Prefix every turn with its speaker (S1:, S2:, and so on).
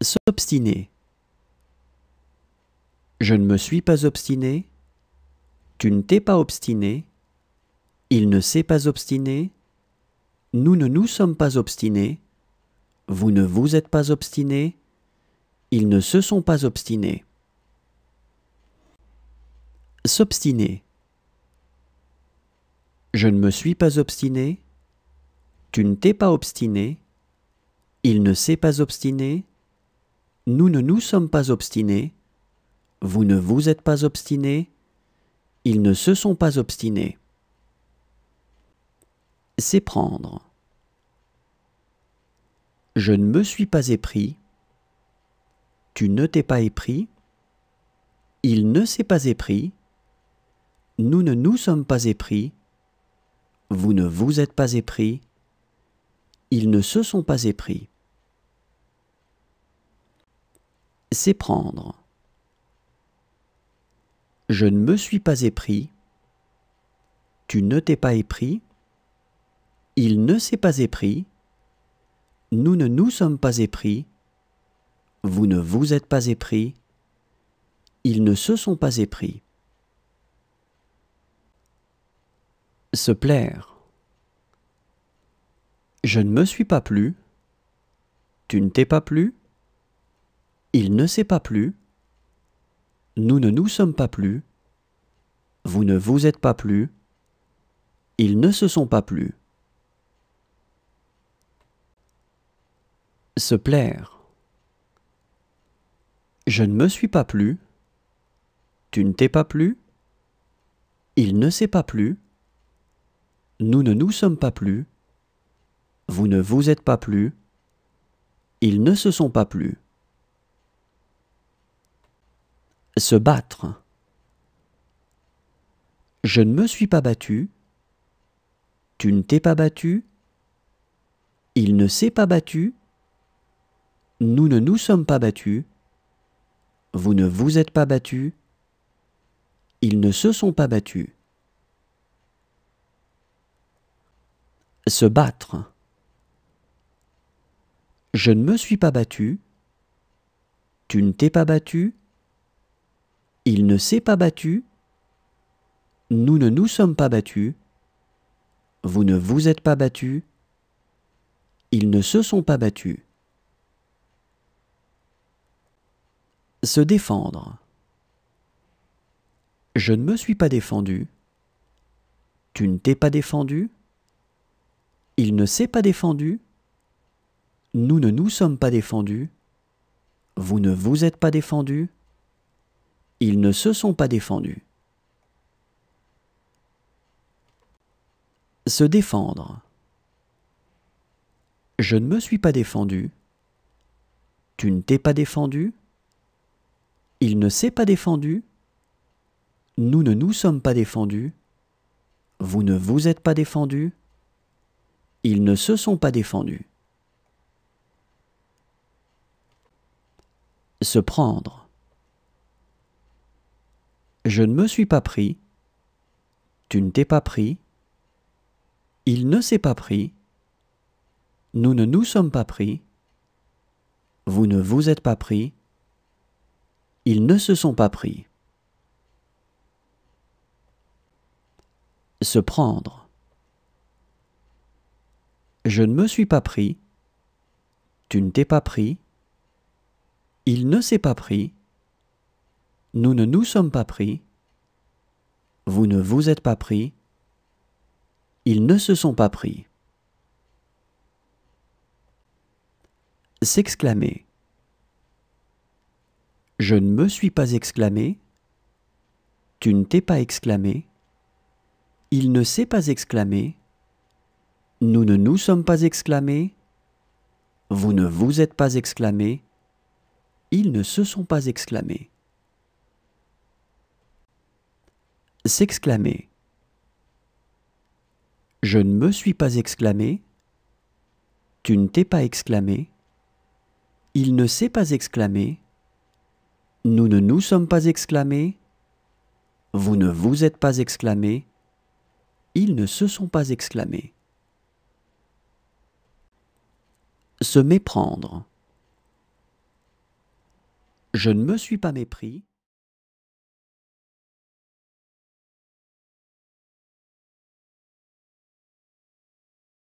S1: S'obstiner. Je ne me suis pas obstiné. Tu ne t'es pas obstiné. Il ne s'est pas obstiné. Nous ne nous sommes pas obstinés. Vous ne vous êtes pas obstinés. Ils ne se sont pas obstinés. S'obstiner. Je ne me suis pas obstiné. Tu ne t'es pas obstiné. Il ne s'est pas obstiné. Nous ne nous sommes pas obstinés. Vous ne vous êtes pas obstinés. Ils ne se sont pas obstinés. S'éprendre. Je ne me suis pas épris. Tu ne t'es pas épris. Il ne s'est pas épris. Nous ne nous sommes pas épris. Vous ne vous êtes pas épris. Ils ne se sont pas épris. S'éprendre. Je ne me suis pas épris. Tu ne t'es pas épris. Il ne s'est pas épris. Nous ne nous sommes pas épris. Vous ne vous êtes pas épris. Ils ne se sont pas épris. Se plaire. Je ne me suis pas plu. Tu ne t'es pas plu. Il ne s'est pas plu. Nous ne nous sommes pas plu. Vous ne vous êtes pas plu. Ils ne se sont pas plu. Se plaire. Je ne me suis pas plu. Tu ne t'es pas plu. Il ne s'est pas plu. Nous ne nous sommes pas plu. Vous ne vous êtes pas plu. Ils ne se sont pas plu. Se battre. Je ne me suis pas battu. Tu ne t'es pas battu. Il ne s'est pas battu. Nous ne nous sommes pas battus. Vous ne vous êtes pas battu. Ils ne se sont pas battus. Se battre. Je ne me suis pas battu. Tu ne t'es pas battu. Il ne s'est pas battu. Nous ne nous sommes pas battus. Vous ne vous êtes pas battu. Ils ne se sont pas battus. Se défendre. Je ne me suis pas défendu. Tu ne t'es pas défendu. Il ne s'est pas défendu. Nous ne nous sommes pas défendus. Vous ne vous êtes pas défendu. Ils ne se sont pas défendus. Se défendre. Je ne me suis pas défendu. Tu ne t'es pas défendu. Il ne s'est pas défendu. Nous ne nous sommes pas défendus. Vous ne vous êtes pas défendu. Ils ne se sont pas défendus. Se prendre. Je ne me suis pas pris. Tu ne t'es pas pris. Il ne s'est pas pris. Nous ne nous sommes pas pris. Vous ne vous êtes pas pris. Ils ne se sont pas pris. Se prendre. Je ne me suis pas pris. Tu ne t'es pas pris. Il ne s'est pas pris. Nous ne nous sommes pas pris. Vous ne vous êtes pas pris. Ils ne se sont pas pris. S'exclamer. Je ne me suis pas exclamé. Tu ne t'es pas exclamé. Il ne s'est pas exclamé. Nous ne nous sommes pas exclamés. Vous ne vous êtes pas exclamé. Ils ne se sont pas exclamés. S'exclamer. Je ne me suis pas exclamé. Tu ne t'es pas exclamé. Il ne s'est pas exclamé. Nous ne nous sommes pas exclamés. Vous ne vous êtes pas exclamé. Ils ne se sont pas exclamés. Se méprendre. Je ne me suis pas mépris.